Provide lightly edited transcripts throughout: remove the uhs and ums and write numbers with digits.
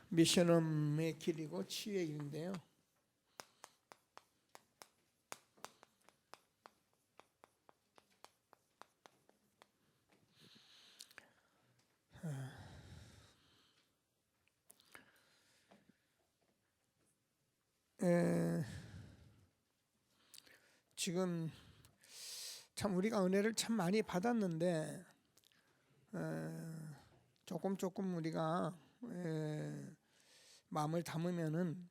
미션홈의 길이고 치유의 길인데요. 지금 참 우리가 은혜를 참 많이 받았는데 조금 우리가 마음을 담으면은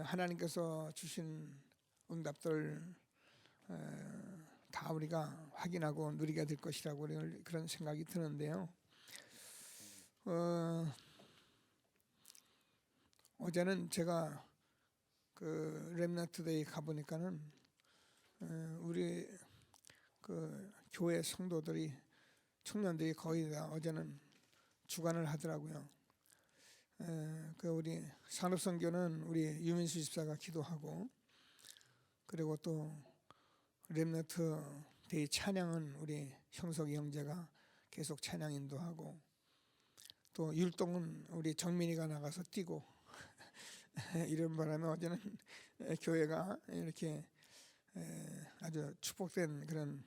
하나님께서 주신 응답들 다 우리가 확인하고 누리게 될 것이라고 그런 생각이 드는데요. 어제는 제가 그 렘넌트데이 가보니까는 우리 그 교회 성도들이 청년들이 거의 다 어제는 주관을 하더라고요. 그 우리 산업선교는 우리 유민수 집사가 기도하고, 그리고 또 렘넌트데이 찬양은 우리 형석이 형제가 계속 찬양 인도하고, 또 율동은 우리 정민이가 나가서 뛰고 이런 바람에 어제는 교회가 이렇게 아주 축복된 그런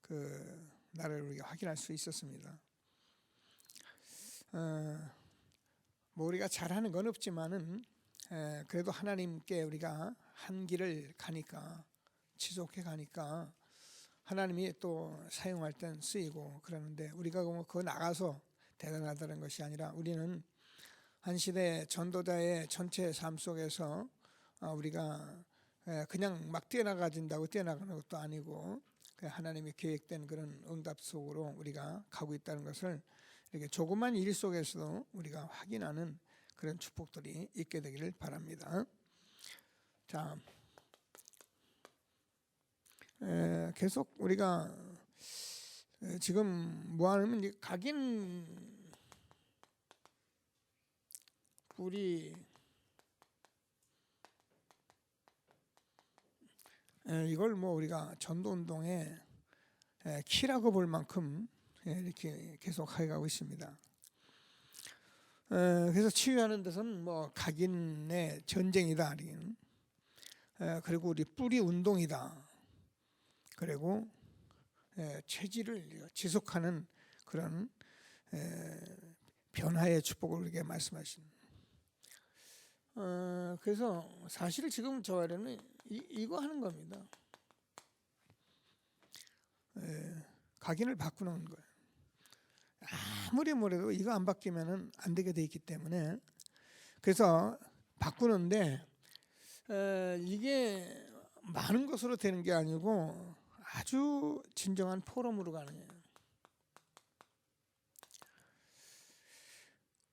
그 날을 우리가 확인할 수 있었습니다. 뭐 우리가 잘하는 건 없지만은 그래도 하나님께 우리가 한 길을 가니까, 지속해 가니까 하나님이 또 사용할 땐 쓰이고 그러는데, 우리가 그거 나가서 대단하다는 것이 아니라 우리는 한 시대 전도자의 전체 삶 속에서 우리가 그냥 막 뛰어나가진다고 뛰어나가는 것도 아니고, 하나님이 계획된 그런 응답 속으로 우리가 가고 있다는 것을 이렇게 조그만 일 속에서도 우리가 확인하는 그런 축복들이 있게 되기를 바랍니다. 자, 계속 우리가 지금 뭐 하냐면 각인 뿌리 이걸 뭐 우리가 전도운동의 키라고 볼 만큼 이렇게 계속 해가고 있습니다. 그래서 치유하는 데서는 뭐 각인의 전쟁이다, 그리고 우리 뿌리 운동이다, 그리고 체질을 지속하는 그런 변화의 축복을 우리에게 말씀하신. 그래서 사실 지금 저희는 이거 하는 겁니다. 각인을 바꾸는 거예요. 아무리 뭐래도 이거 안 바뀌면은 안 되게 돼 있기 때문에, 그래서 바꾸는데 이게 많은 것으로 되는 게 아니고 아주 진정한 포럼으로 가는 거예요.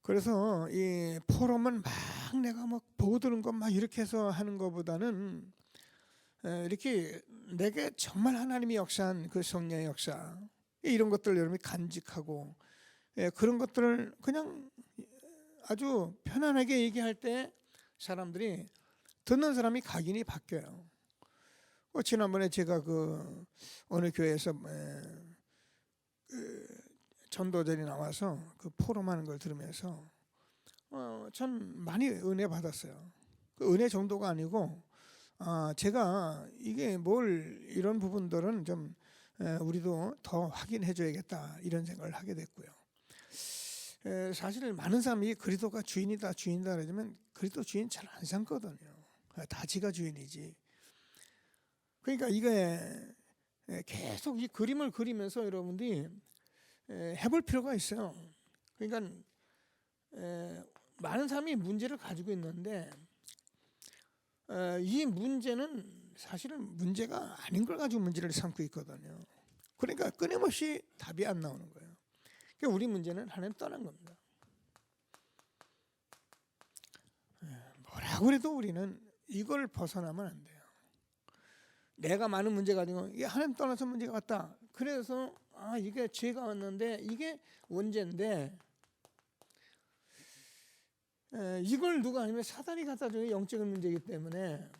그래서 이 포럼은 막 내가 막 보고 드는 것 막 이렇게 해서 하는 것보다는 이렇게 내게 정말 하나님이 역사한 그 성령의 역사, 이런 것들을 여러분이 간직하고 그런 것들을 그냥 아주 편안하게 얘기할 때 사람들이, 듣는 사람이 각인이 바뀌어요. 지난번에 제가 그 어느 교회에서 전도자들이 나와서 그 포럼하는 걸 들으면서 전 많이 은혜 받았어요. 그 은혜 정도가 아니고 제가 이게 뭘 이런 부분들은 좀 우리도 더 확인해 줘야겠다, 이런 생각을 하게 됐고요. 사실 많은 사람이 그리스도가 주인이다 그러지만 그리스도 주인 잘 안 삼거든요. 다 지가 주인이지. 그러니까 이게 계속 이 그림을 그리면서 여러분들이 해볼 필요가 있어요. 그러니까 많은 사람이 문제를 가지고 있는데 이 문제는 사실은 문제가 아닌 걸 가지고 문제를 삼고 있거든요. 그러니까 끊임없이 답이 안 나오는 거예요. 그러니까 우리 문제는 하나님 떠난 겁니다. 뭐라고 해도 우리는 이걸 벗어나면 안 돼요. 내가 많은 문제 가지고 이게 하나님 떠나서 문제가 왔다. 그래서 이게 죄가 왔는데 이게 원죄인데, 이걸 누가 아니면 사단이 갖다 주는 영적인 문제이기 때문에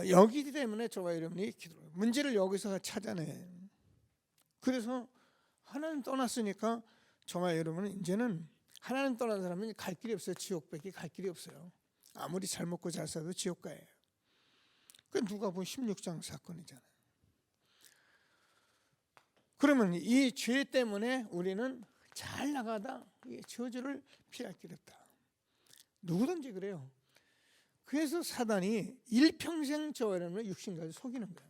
여기기 때문에 저와 여러분이 문제를 여기서 찾아내. 그래서 하나님 떠났으니까 저와 여러분은 이제는 하나님 떠난 사람은 갈 길이 없어요. 지옥밖에 갈 길이 없어요. 아무리 잘 먹고 잘 살아도 지옥 가예요. 그 누가복음 16장 사건이잖아요. 그러면 이 죄 때문에 우리는 잘 나가다 이 저주를 피할 길이 없다. 누구든지 그래요. 그래서 사단이 일평생 저와 여러분을 육신까지 속이는 거예요.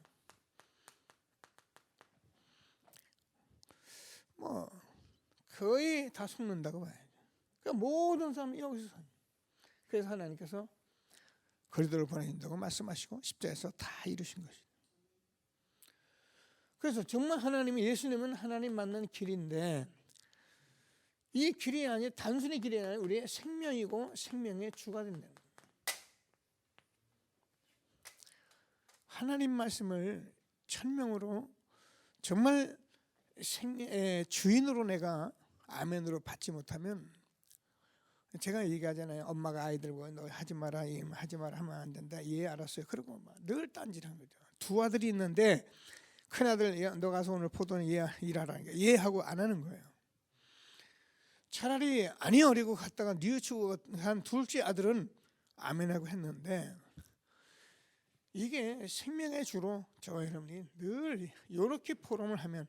뭐 거의 다 속는다고 봐야죠. 그러니까 모든 사람이 여기서 사요. 그래서 하나님께서 그리스도를 보내신다고 말씀하시고 십자가에서 다 이루신 것이죠. 그래서 정말 하나님이, 예수님은 하나님 만난 길인데, 이 길이 아니 단순히 길이 아니라 우리의 생명이고 생명의 주가 된다는 거예요. 하나님 말씀을 천명으로 정말 생명의 주인으로 내가 아멘으로 받지 못하면, 제가 얘기하잖아요. 엄마가 아이들 보고 너 하지 마라, 하지 마라 하면 안 된다. 예, 알았어요. 그러고 막 늘 딴질한 거죠. 두 아들이 있는데 큰아들 너 가서 오늘 포도는 예 일하라는 게 예 하고 안 하는 거예요. 차라리 아니요 그리고 갔다가 뉘우치고 한 둘째 아들은 아멘하고 했는데, 이게 생명의 주로 저와 여러분이 늘 이렇게 포럼을 하면,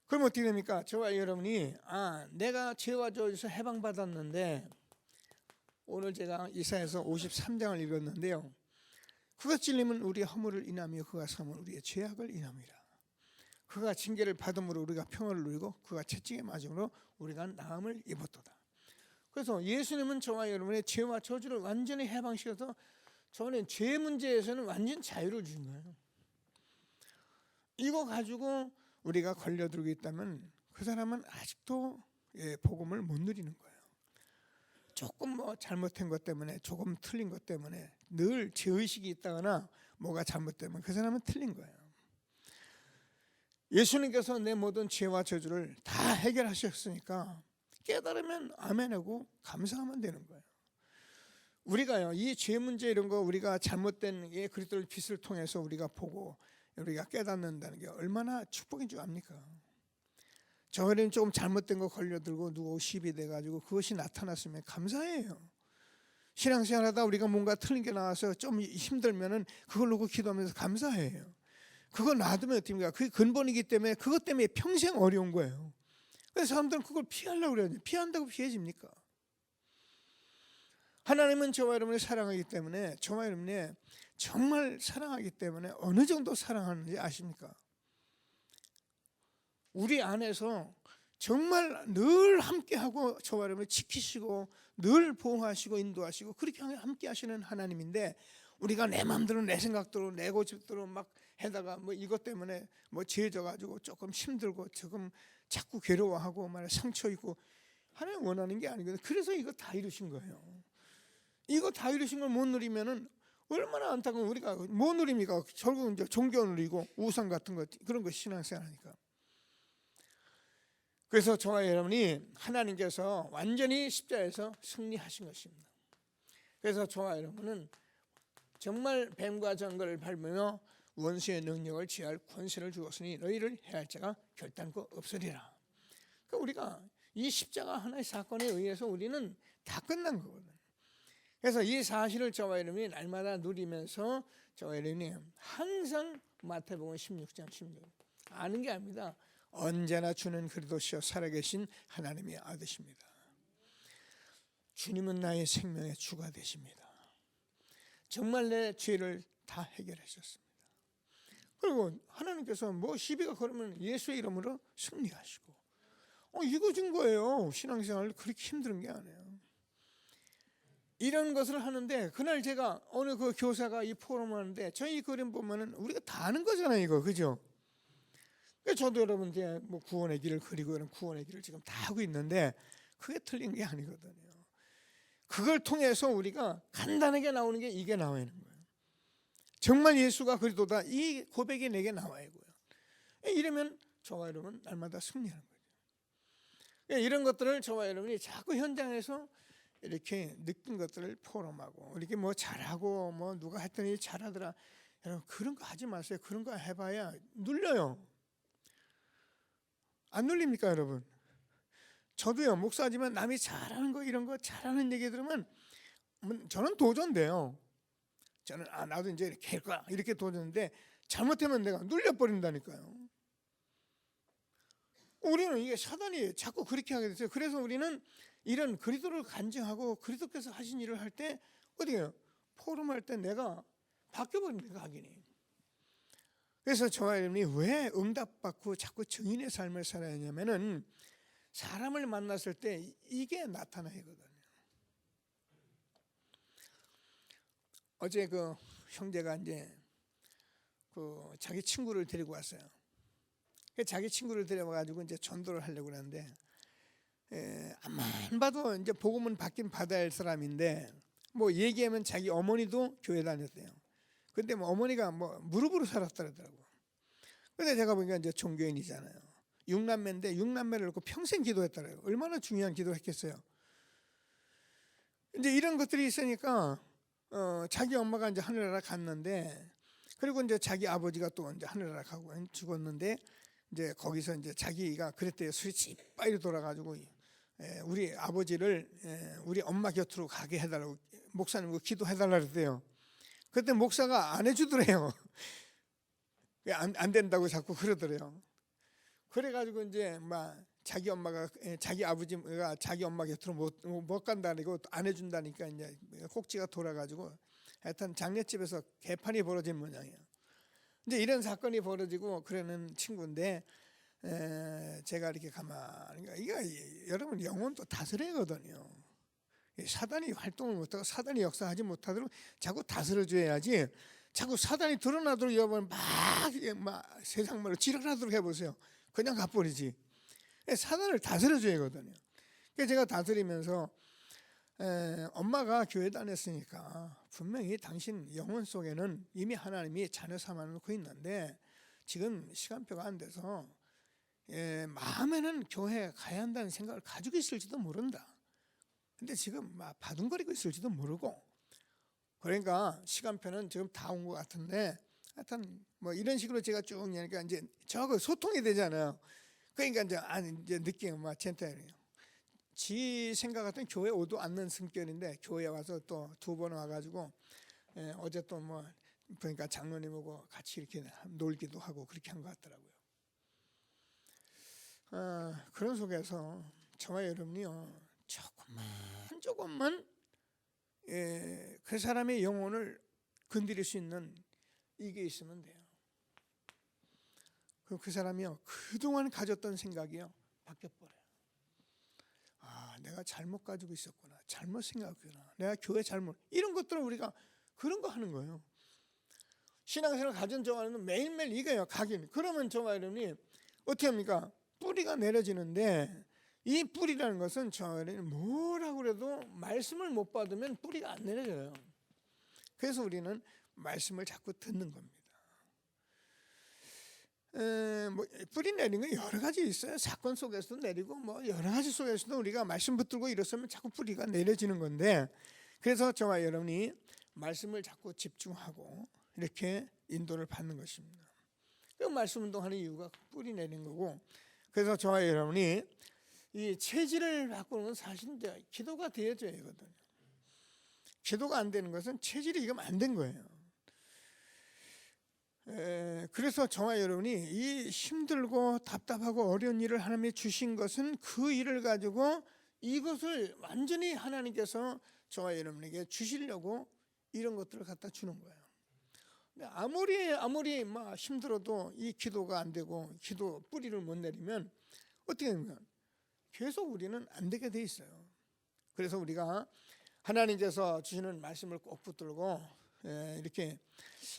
그럼 어떻게 됩니까? 저와 여러분이 내가 죄와 저주에서 해방받았는데, 오늘 제가 이사야서 53장을 읽었는데요. 그가 찔림은 우리의 허물을 인하며 그가 삼은 우리의 죄악을 인함이라. 그가 징계를 받음으로 우리가 평화를 누리고 그가 채찍에 맞음으로 우리가 나음을 입었도다. 그래서 예수님은 저와 여러분의 죄와 저주를 완전히 해방시켜서 저는 죄 문제에서는 완전 자유를 주신 거예요. 이거 가지고 우리가 걸려들고 있다면 그 사람은 아직도 복음을 못 누리는 거예요. 조금 뭐 잘못한 것 때문에, 조금 틀린 것 때문에, 늘 죄의식이 있다거나 뭐가 잘못되면 그 사람은 틀린 거예요. 예수님께서 내 모든 죄와 저주를 다 해결하셨으니까 깨달으면 아멘하고 감사하면 되는 거예요. 우리가요, 이 죄 문제 이런 거 우리가 잘못된 그리스도의 빛을 통해서 우리가 보고 우리가 깨닫는다는 게 얼마나 축복인 줄 압니까? 저희는 조금 잘못된 거 걸려들고 누구 시비 돼가지고 그것이 나타났으면 감사해요. 신앙생활하다 우리가 뭔가 틀린 게 나와서 좀 힘들면은 그걸 놓고 기도하면서 감사해요. 그거 놔두면 어떻습니까? 그게 근본이기 때문에 그것 때문에 평생 어려운 거예요. 그래서 사람들은 그걸 피하려고 그래요. 피한다고 피해집니까? 하나님은 저와 여러분을 사랑하기 때문에, 저와 여러분이 정말 사랑하기 때문에 어느 정도 사랑하는지 아십니까? 우리 안에서 정말 늘 함께하고 저와 여러분을 지키시고 늘 보호하시고 인도하시고 그렇게 함께 하시는 하나님인데, 우리가 내 마음대로 내 생각대로 내 고집대로 막 해다가 뭐 이것 때문에 뭐 죄져가지고 조금 힘들고 조금 자꾸 괴로워하고 막 상처 있고, 하나님 원하는 게 아니거든요. 그래서 이거 다 이루신 거예요. 이거 다 이루신 걸 못 누리면은 얼마나 안타까운, 우리가 못 누립니까? 결국 이제 종교 누리고 우상 같은 거, 그런 거 신앙생활하니까. 그래서 저와 여러분이 하나님께서 완전히 십자가에서 승리하신 것입니다. 그래서 저와 여러분은 정말 뱀과 정글을 밟으며 원수의 능력을 취할 권세를 주었으니 너희를 해할 자가 결단코 없으리라. 그러니까 우리가 이 십자가 하나의 사건에 의해서 우리는 다 끝난 거거든요. 그래서 이 사실을 저와 여러분이 날마다 누리면서 저와 여러분이 항상 마태복음 16장 16절 아는 게 아닙니다. 언제나 주는 그리스도시여 살아계신 하나님의 아드십니다. 주님은 나의 생명의 주가 되십니다. 정말 내 죄를 다 해결하셨습니다. 그리고 하나님께서 뭐 시비가 걸으면 예수의 이름으로 승리하시고, 이거 준 거예요. 신앙생활 그렇게 힘든 게 아니에요. 이런 것을 하는데, 그날 제가 어느 그 교사가 이 포럼을 하는데, 저희 그림 보면은 우리가 다 아는 거잖아요, 이거. 그죠? 저도 여러분 이제 뭐 구원의 길을 그리고 이런 구원의 길을 지금 다 하고 있는데, 그게 틀린 게 아니거든요. 그걸 통해서 우리가 간단하게 나오는 게 이게 나와 있는 거예요. 정말 예수가 그리스도다, 이 고백이 내게 나와야 하고요. 이러면 저와 여러분 날마다 승리하는 거죠. 이런 것들을 저와 여러분이 자꾸 현장에서 이렇게 느낀 것들을 포럼하고, 이렇게 뭐 잘하고 뭐 누가 했더니 잘하더라, 여러분 그런 거 하지 마세요. 그런 거 해봐야 눌려요. 안 눌립니까 여러분? 저도요, 목사지만 남이 잘하는 거, 이런 거 잘하는 얘기 들으면 저는 도전돼요. 저는 나도 이제 이렇게 할 거야, 이렇게 도전인데 잘못하면 내가 눌려버린다니까요. 우리는 이게 사단이 자꾸 그렇게 하게 됐어요. 그래서 우리는 이런 그리스도를 간증하고 그리스도께서 하신 일을 할 때 어떻게 해요? 포럼할 때 내가 바뀌어버립니다, 각인이. 그래서 저와 여러분이 왜 응답받고 자꾸 증인의 삶을 살아야 하냐면은 사람을 만났을 때 이게 나타나거든요. 어제 그 형제가 이제 그 자기 친구를 데리고 왔어요. 자기 친구를 데려와가지고 이제 전도를 하려고 하는데, 안 봐도 이제 복음은 받긴 받아야 할 사람인데, 뭐 얘기하면 자기 어머니도 교회 다녔대요. 근데 뭐 어머니가 뭐 무릎으로 살았다더라고. 근데 제가 보니까 이제 종교인이잖아요. 6남매인데 6남매를 놓고 평생 기도했더라고요. 얼마나 중요한 기도를 했겠어요. 이제 이런 것들이 있으니까 자기 엄마가 이제 하늘나라 갔는데, 그리고 이제 자기 아버지가 또 이제 하늘나라 가고 죽었는데, 이제 거기서 이제 자기가 그랬대요. 술이 찌빨리 돌아가지고 우리 아버지를 우리 엄마 곁으로 가게 해달라고 목사님과 기도해달라고 그랬대요. 그때 목사가 안 해주더래요. 안 된다고 자꾸 그러더래요. 그래가지고 이제 막 자기 엄마가 자기 아버지가 자기 엄마 곁으로 못 간다니까 안 해준다니까 이제 꼭지가 돌아가지고 하여튼 장례집에서 개판이 벌어진 모양이에요. 이제 이런 사건이 벌어지고 그러는 친구인데, 제가 이렇게 가만히, 이게 여러분 영혼도 다스려거든요. 사단이 활동을 못하고 사단이 역사하지 못하도록 자꾸 다스려줘야지. 자꾸 사단이 드러나도록 여러분 막 세상 말로 지랄하도록 해보세요. 그냥 가버리지. 사단을 다스려줘야 하거든요. 그래서 제가 다스리면서 엄마가 교회 다녔으니까 분명히 당신 영혼 속에는 이미 하나님이 자녀 삼아놓고 있는데 지금 시간표가 안 돼서 마음에는 교회 가야 한다는 생각을 가지고 있을지도 모른다. 근데 지금 막 바둥거리고 있을지도 모르고, 그러니까 시간표는 지금 다 온 것 같은데 하여튼 뭐 이런 식으로 제가 쭉 하니까 이제 저거 소통이 되잖아요. 그러니까 이제 느끼는 막 젠틀해요. 지 생각 같은 교회 오도 않는 성격인데 교회 와서 또 2번 와가지고 어제 또 뭐 그러니까 장로님하고 같이 이렇게 놀기도 하고 그렇게 한 것 같더라고요. 그런 속에서 저와 여러분이요, 조금만 그 사람의 영혼을 건드릴 수 있는 이게 있으면 돼요. 그 사람이요, 그동안 가졌던 생각이요 바뀌어버려요. 내가 잘못 가지고 있었구나, 잘못 생각했구나, 내가 교회 잘못, 이런 것들은 우리가 그런 거 하는 거예요. 신앙생활 가진 저와는 매일매일 이거예요, 각인. 그러면 저와 여러분이 어떻게 합니까? 뿌리가 내려지는데, 이 뿌리라는 것은 저와 여러분이 뭐라고 해도 말씀을 못 받으면 뿌리가 안 내려져요. 그래서 우리는 말씀을 자꾸 듣는 겁니다. 뭐 뿌리 내리는 건 여러 가지 있어요. 사건 속에서도 내리고 뭐 여러 가지 속에서도 우리가 말씀 붙들고 이랬으면 자꾸 뿌리가 내려지는 건데, 그래서 저와 여러분이 말씀을 자꾸 집중하고 이렇게 인도를 받는 것입니다. 그 말씀 운동하는 이유가 뿌리 내리는 거고, 그래서 저와 여러분이 이 체질을 바꾸는 건 사실 이제 기도가 되어져야 하거든요. 기도가 안 되는 것은 체질이 이거 안 된 거예요. 그래서 저와 여러분이 이 힘들고 답답하고 어려운 일을 하나님이 주신 것은 그 일을 가지고 이것을 완전히 하나님께서 저와 여러분에게 주시려고 이런 것들을 갖다 주는 거예요. 아무리 막 힘들어도 이 기도가 안 되고 기도 뿌리를 못 내리면 어떻게 되면 계속 우리는 안 되게 돼 있어요. 그래서 우리가 하나님께서 주시는 말씀을 꼭 붙들고 이렇게,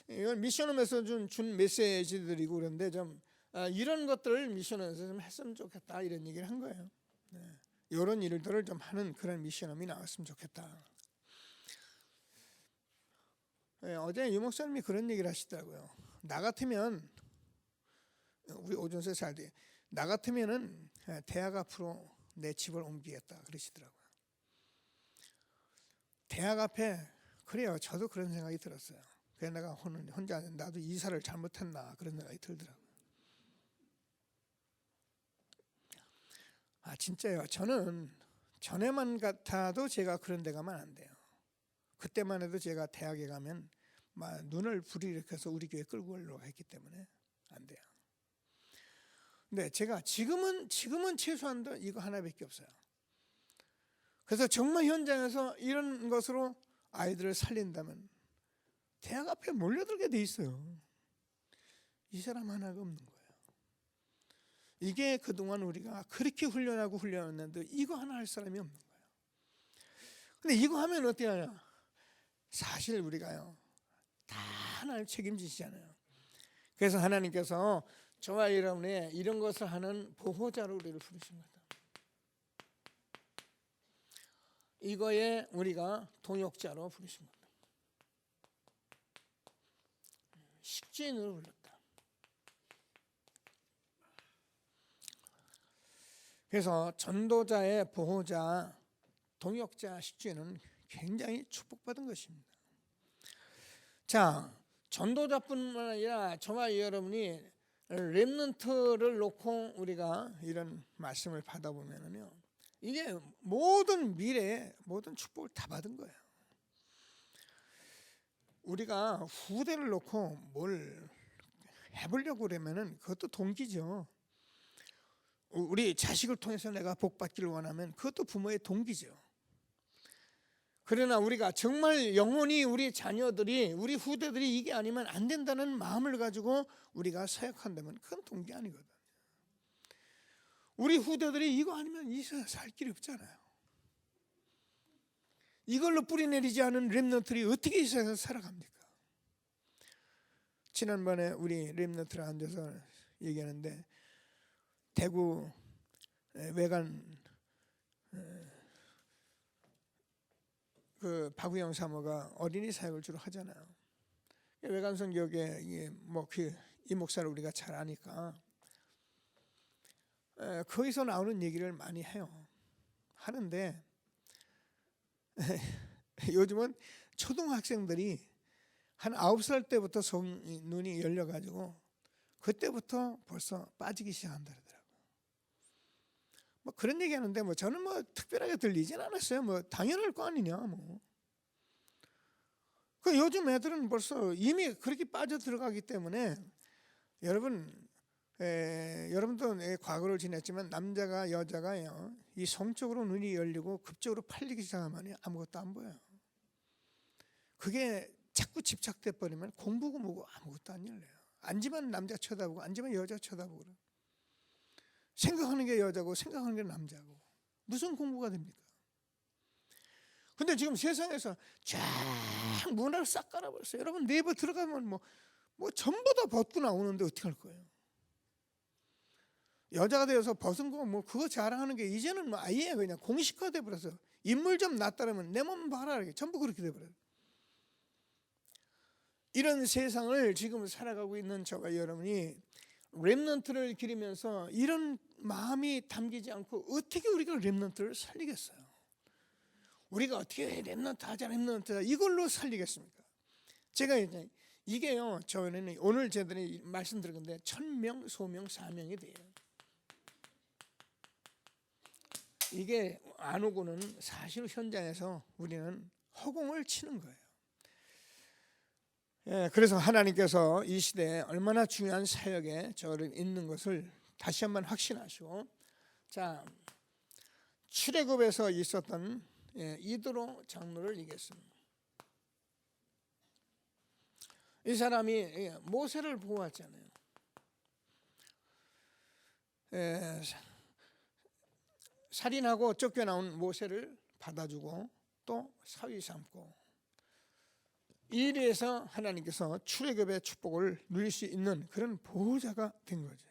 이건 미션홈에서 준 메시지들이고 그런데 좀 이런 것들을 미션홈에서 좀 했으면 좋겠다, 이런 얘기를 한 거예요. 이런 일들을 좀 하는 그런 미션홈이 나왔으면 좋겠다. 어제 유 목사님이 그런 얘기를 하시더라고요. 나 같으면, 우리 오전세 살 때 나 같으면은 대학 앞으로 내 집을 옮기겠다 그러시더라고요. 대학 앞에, 그래요, 저도 그런 생각이 들었어요. 그래서 내가 혼자 나도 이사를 잘못했나 그런 생각이 들더라고요. 진짜요. 저는 전에만 같아도 제가 그런 데 가면 안 돼요. 그때만 해도 제가 대학에 가면 막 눈을 불이익해서 우리 교회 끌고 가려고 했기 때문에 안 돼요. 근데 제가 지금은 최소한도 이거 하나밖에 없어요. 그래서 정말 현장에서 이런 것으로 아이들을 살린다면 대학 앞에 몰려들게 돼 있어요. 이 사람 하나가 없는 거예요. 이게 그동안 우리가 그렇게 훈련했는데 이거 하나 할 사람이 없는 거예요. 근데 이거 하면 어떻게 하냐? 사실 우리가요 다 하나님 책임지시잖아요. 그래서 하나님께서 저와 여러분의 이런 것을 하는 보호자로 우리를 부르신 거다. 이거에 우리가 동역자로 부르신 겁니다. 식주인으로 불렀다. 그래서 전도자의 보호자, 동역자, 식주인은 굉장히 축복받은 것입니다. 자, 전도자뿐만 아니라 저와 여러분이 렘넌트를 놓고 우리가 이런 말씀을 받아보면요, 이게 모든 미래에 모든 축복을 다 받은 거예요. 우리가 후대를 놓고 뭘 해보려고 그러면은 그것도 동기죠. 우리 자식을 통해서 내가 복 받기를 원하면 그것도 부모의 동기죠. 그러나 우리가 정말 영원히 우리 자녀들이, 우리 후대들이 이게 아니면 안 된다는 마음을 가지고 우리가 사역한다면 그건 동기 아니거든. 우리 후대들이 이거 아니면 이 세상 살 길이 없잖아요. 이걸로 뿌리내리지 않은 렘넌트들이 어떻게 이 세상에서 살아갑니까? 지난번에 우리 렘넌트를 앉아서 얘기하는데 대구 외관 그 박우영 사모가 어린이 사역을 주로 하잖아요. 외관성교육에 이 목사를 우리가 잘 아니까 거기서 나오는 얘기를 많이 해요. 하는데 요즘은 초등학생들이 한 9살 때부터 눈이 열려가지고 그때부터 벌써 빠지기 시작한다 그러더라고요. 뭐 그런 얘기하는데 저는 특별하게 들리진 않았어요. 당연할 거 아니냐 그 요즘 애들은 벌써 이미 그렇게 빠져 들어가기 때문에 여러분도 과거를 지냈지만 남자가 여자가요 이 성적으로 눈이 열리고 급적으로 팔리기 시작하면 아무것도 안 보여요. 그게 자꾸 집착돼 버리면 공부고 뭐고 아무것도 안 열려요. 앉으면 남자 쳐다보고 앉으면 여자 쳐다보고 생각하는 게 여자고 생각하는 게 남자고 무슨 공부가 됩니까? 근데 지금 세상에서 쫙 문화를 싹 깔아버렸어요. 여러분 네이버 들어가면 전부 다 벗고 나오는데 어떻게 할 거예요? 여자가 되어서 벗은 거 그거 자랑하는 게 이제는 아예 그냥 공식화돼 버려서 인물 좀 낫다라면 내 몸 봐라 이렇게 전부 그렇게 돼 버려요. 이런 세상을 지금 살아가고 있는 저와 여러분이 렘넌트를 기리면서 이런 마음이 담기지 않고 어떻게 우리가 렘넌트를 살리겠어요? 우리가 어떻게 렘넌트 하자 렘넌트 이걸로 살리겠습니까? 제가 이게요 저는 오늘 제들이 말씀드린 건데 1000명 소명 사명이 돼요. 이게 안 오고는 사실 현장에서 우리는 허공을 치는 거예요. 그래서 하나님께서 이 시대에 얼마나 중요한 사역에 저를 있는 것을 다시 한번 확신하시고, 자 출애굽에서 있었던 이드로 장로를 얘기했습니다. 이 사람이 모세를 보호했잖아요. 살인하고 쫓겨나온 모세를 받아주고 또 사위 삼고 이래서 하나님께서 출애굽의 축복을 누릴 수 있는 그런 보호자가 된 거죠.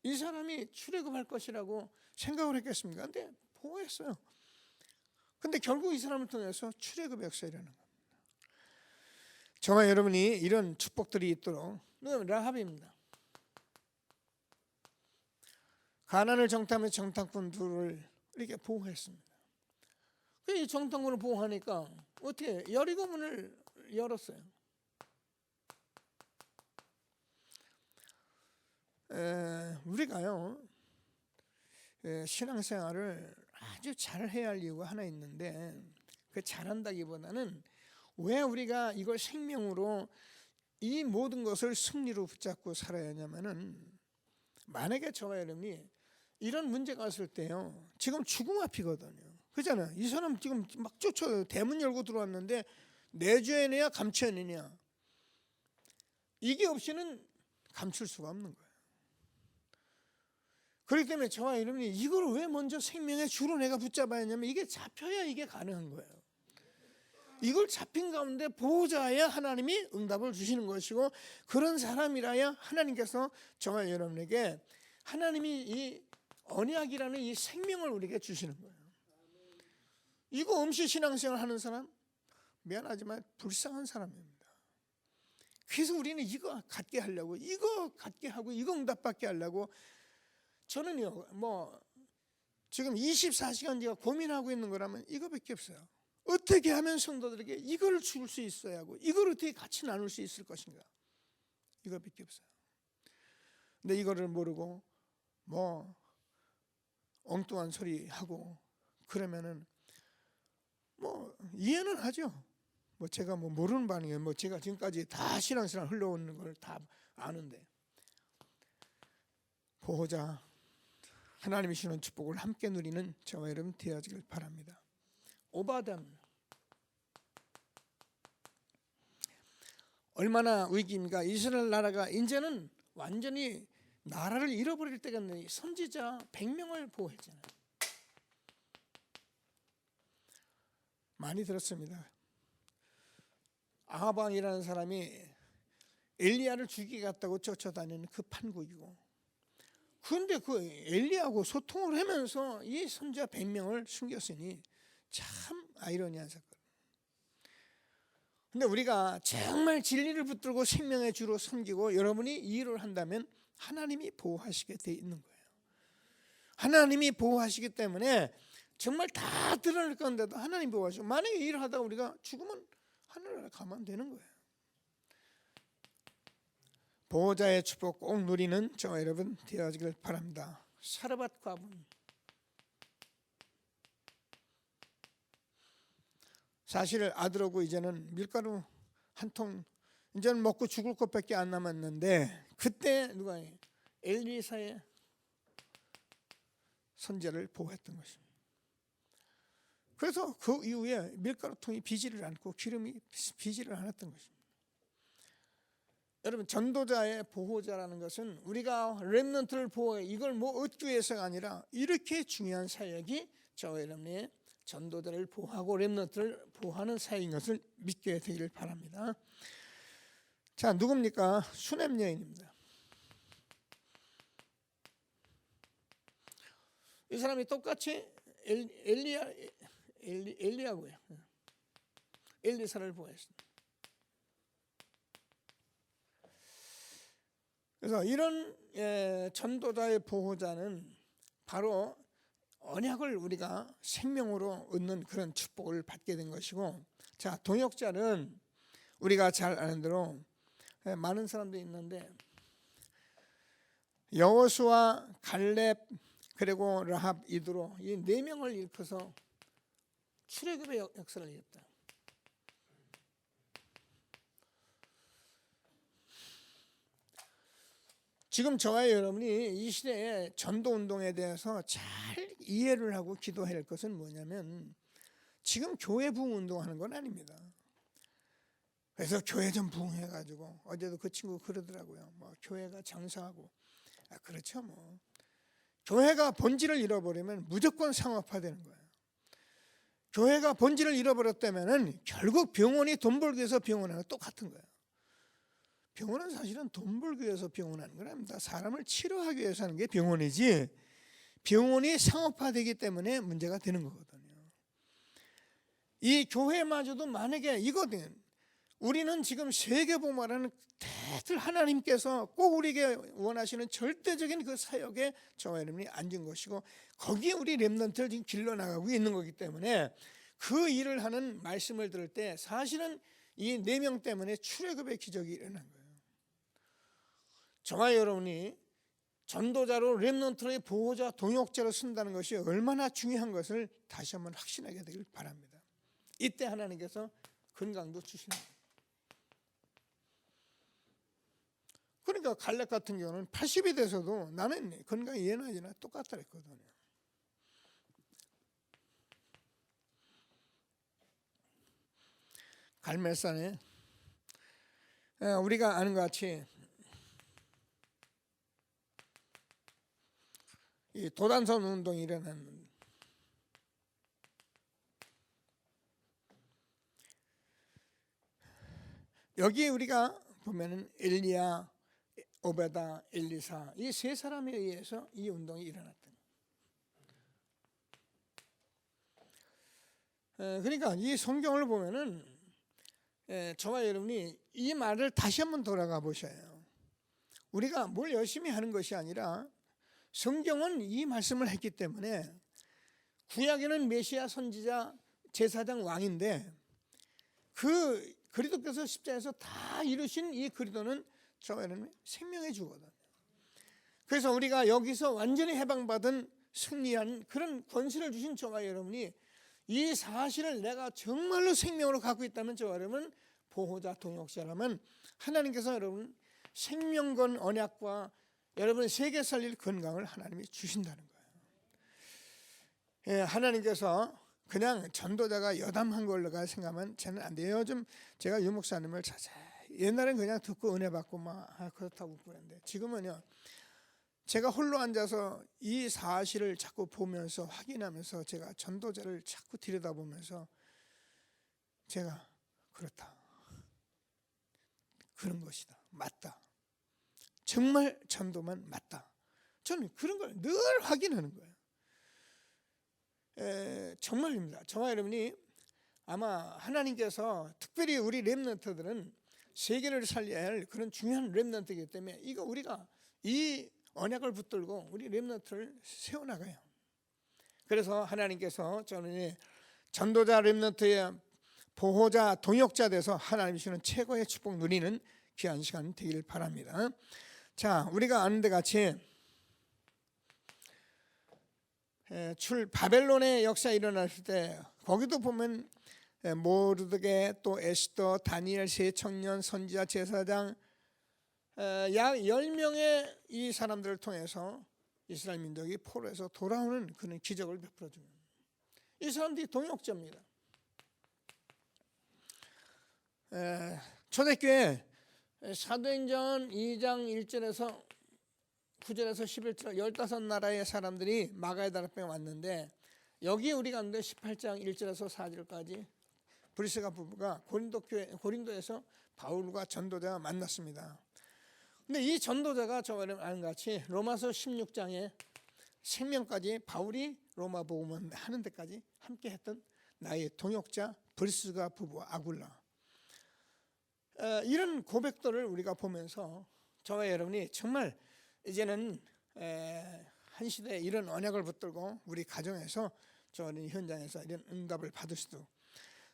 이 사람이 출애굽할 것이라고 생각을 했겠습니까? 근데 보호했어요. 근데 결국 이 사람을 통해서 출애굽의 역사가 일어나는 겁니다. 저와 여러분이 이런 축복들이 있도록 라합입니다. 가나안을 정탐해서 정탐꾼 둘을 이렇게 보호했습니다. 이 정탐꾼을 보호하니까 어떻게 여리고 문을 열었어요. 우리가요 신앙생활을 아주 잘 해야 할 이유가 하나 있는데, 그 잘한다기보다는 왜 우리가 이걸 생명으로 이 모든 것을 승리로 붙잡고 살아야 하냐면은, 만약에 저와 여러분이 이런 문제가 왔을 때요, 지금 죽음 앞이거든요. 그렇잖아요. 이 사람 지금 막 쫓아요. 대문 열고 들어왔는데 내주해내야 감춰내냐, 이게 없이는 감출 수가 없는 거예요. 그렇기 때문에 저와 여러분이 이걸 왜 먼저 생명의 주로 내가 붙잡아야 하냐면, 이게 잡혀야 이게 가능한 거예요. 이걸 잡힌 가운데 보호자야 하나님이 응답을 주시는 것이고, 그런 사람이라야 하나님께서 저와 여러분에게 하나님이 이 언약이라는 이 생명을 우리에게 주시는 거예요. 이거 없이 신앙생활 하는 사람, 미안하지만 불쌍한 사람입니다. 그래서 우리는 이거 갖게 하려고, 이거 갖게 하고, 이거 응답받게 하려고, 저는요 지금 24시간 제가 고민하고 있는 거라면 이거밖에 없어요. 어떻게 하면 성도들에게 이걸 줄 수 있어야 하고, 이걸 어떻게 같이 나눌 수 있을 것인가, 이거밖에 없어요. 근데 이거를 모르고 엉뚱한 소리 하고 그러면은 이해는 하죠. 제가 모르는 반응이에요. 제가 지금까지 다 신앙생활 흘러오는 걸 다 아는데, 보호자 하나님이 주시는 축복을 함께 누리는 저와 여러분 되어지길 바랍니다. 오바담, 얼마나 위기입니까? 이스라엘 나라가 이제는 완전히 나라를 잃어버릴 때가 있는데 선지자 100명을 보호했잖아요. 많이 들었습니다. 아합왕이라는 사람이 엘리야를 죽이게 갔다고 쫓아다니는 그 판국이고, 그런데 그 엘리야하고 소통을 하면서 이 선지자 100명을 숨겼으니 참 아이러니한 사건. 근데 우리가 정말 진리를 붙들고 생명의 주로 섬기고 여러분이 이 일을 한다면 하나님이 보호하시게 돼 있는 거예요. 하나님이 보호하시기 때문에 정말 다 드러날 건데도 하나님 보호하시고, 만약에 이 일을 하다가 우리가 죽으면 하늘나라 가면 되는 거예요. 보호자의 축복 꼭 누리는 저와 여러분 되어지길 바랍니다. 사르밧 과부는 사실 아들하고 이제는 밀가루 한 통 이제는 먹고 죽을 것밖에 안 남았는데, 그때 누가 엘리사의 선지자를 보호했던 것입니다. 그래서 그 이후에 밀가루통이 비지를 않고 기름이 비지를 않았던 것입니다. 여러분, 전도자의 보호자라는 것은 우리가 렘넌트를 보호해 이걸 얻기 위해서가 아니라 이렇게 중요한 사역이 저와 여러분의 전도자를 보호하고 렘넌트를 보호하는 사역인 것을 믿게 되기를 바랍니다. 자, 누굽니까? 수넴 여인입니다. 이 사람이 똑같이 엘리야고요. 엘리사를 보호했습니다. 그래서 이런 전도자의 보호자는 바로 언약을 우리가 생명으로 얻는 그런 축복을 받게 된 것이고, 자, 동역자는 우리가 잘 아는 대로 많은 사람들이 있는데, 여호수아, 갈렙, 그리고 라합, 이드로, 이 4명을 일컬어서 출애굽의 역사를 이었다. 지금 저와 여러분이 이 시대에 전도운동에 대해서 잘 이해를 하고 기도해야 할 것은 뭐냐면, 지금 교회 부흥운동하는 건 아닙니다. 그래서 교회 좀 부흥해가지고, 어제도 그 친구 그러더라고요. 교회가 장사하고, 그렇죠. 교회가 본질을 잃어버리면 무조건 상업화되는 거예요. 교회가 본질을 잃어버렸다면 결국 병원이 돈 벌기 위해서 병원하는 거 똑같은 거예요. 병원은 사실은 돈 벌기 위해서 병원하는 건 아닙니다. 사람을 치료하기 위해서 하는 게 병원이지, 병원이 상업화되기 때문에 문제가 되는 거거든요. 이 교회마저도 만약에 이거든, 우리는 지금 세계복음화라는 대들 하나님께서 꼭 우리에게 원하시는 절대적인 그 사역에 저와 여러분이 앉은 것이고, 거기에 우리 렘넌트를 지금 길러나가고 있는 거기 때문에 그 일을 하는 말씀을 들을 때 사실은 이 4명 때문에 출애굽의 기적이 일어난 거예요. 저와 여러분이 전도자로 렘넌트의 보호자, 동역자로 쓴다는 것이 얼마나 중요한 것을 다시 한번 확신하게 되길 바랍니다. 이때 하나님께서 건강도 주시는 거예요. 그러니까 갈렙 같은 경우는 80이 돼서도 나는 건강이 예나지나 똑같다 그랬거든요. 갈멜산에 우리가 아는 것 같이 이 도단선 운동이 일어나는 여기 우리가 보면은 엘리야, 오베다, 엘리사 이 세 사람에 의해서 이 운동이 일어났던. 그러니까 이 성경을 보면은 저와 여러분이 이 말을 다시 한번 돌아가 보셔요. 우리가 뭘 열심히 하는 것이 아니라 성경은 이 말씀을 했기 때문에 구약에는 메시아, 선지자, 제사장, 왕인데 그 그리스도께서 십자가에서 다 이루신 이 그리스도는 저와 여러분의 생명의 주거든요. 그래서 우리가 여기서 완전히 해방받은 승리한 그런 권세를 주신 저와 여러분이 이 사실을 내가 정말로 생명으로 갖고 있다면 저와 여러분 보호자, 동역자라면 하나님께서 여러분 생명건 언약과 여러분 세계 살릴 건강을 하나님이 주신다는 거예요. 하나님께서 그냥 전도자가 여담한 걸로가 생각하면 저는 안 돼요. 요즘 제가 유 목사님을 자세히 옛날엔 그냥 듣고 은혜 받고 막 그렇다고 그랬는데 지금은요 제가 홀로 앉아서 이 사실을 자꾸 보면서 확인하면서 제가 전도자를 자꾸 들여다보면서 제가 그렇다, 그런 것이다, 맞다, 정말 전도만 맞다, 저는 그런 걸 늘 확인하는 거예요. 정말입니다. 저와 여러분이 아마 하나님께서 특별히 우리 렘넌트들은 세계를 살려야 할 그런 중요한 렘넌트이기 때문에 이거 우리가 이 언약을 붙들고 우리 렘넌트를 세워나가요. 그래서 하나님께서 저는 전도자 렘넌트의 보호자 동역자 돼서 하나님이 주시는 최고의 축복 누리는 귀한 시간 되길 바랍니다. 자, 우리가 아는 데 같이 바벨론의 역사 일어났을 때 거기도 보면 모르드게 또 에스더, 다니엘 세 청년, 선지자, 제사장 약 10명의 이 사람들을 통해서 이스라엘 민족이 포로에서 돌아오는 그런 기적을 베풀어 줍니다. 이 사람들이 동역자입니다. 초대교회 사도행전 2장 1절에서 9절에서 11절 15나라의 사람들이 마가의 다락방에 왔는데 여기 우리가 아는데 18장 1절에서 4절까지 브리스가 부부가 고린도에서 바울과 전도자가 만났습니다. 근데 이 전도자가 저번에 아는 같이 로마서 16장에 생명까지 바울이 로마 복음을 하는 데까지 함께 했던 나의 동역자 브리스가 부부와 아굴라, 이런 고백들을 우리가 보면서 저와 여러분이 정말 이제는 한 시대에 이런 언약을 붙들고 우리 가정에서 저는 현장에서 이런 응답을 받을 수도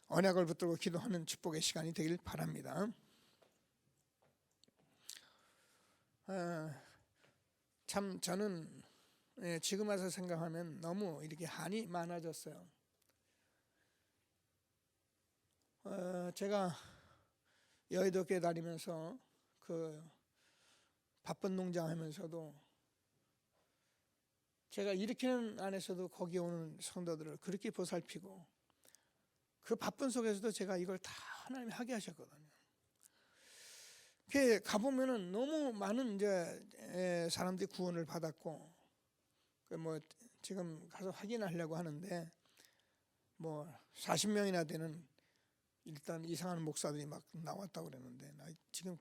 언약을 붙들고 기도하는 축복의 시간이 되길 바랍니다. 참 저는 지금 와서 생각하면 너무 이렇게 한이 많아졌어요. 제가 여의도 교회 다니면서 그 바쁜 농장 하면서도 제가 일으키는 안에서도 거기 오는 성도들을 그렇게 보살피고 그 바쁜 속에서도 제가 이걸 다 하나님이 하게 하셨거든요. 그 가보면은 너무 많은 이제 사람들이 구원을 받았고, 그 뭐 지금 가서 확인하려고 하는데 뭐 40명이나 되는 일단 이상한 목사들이 막 나왔다고 그랬는데 나 지금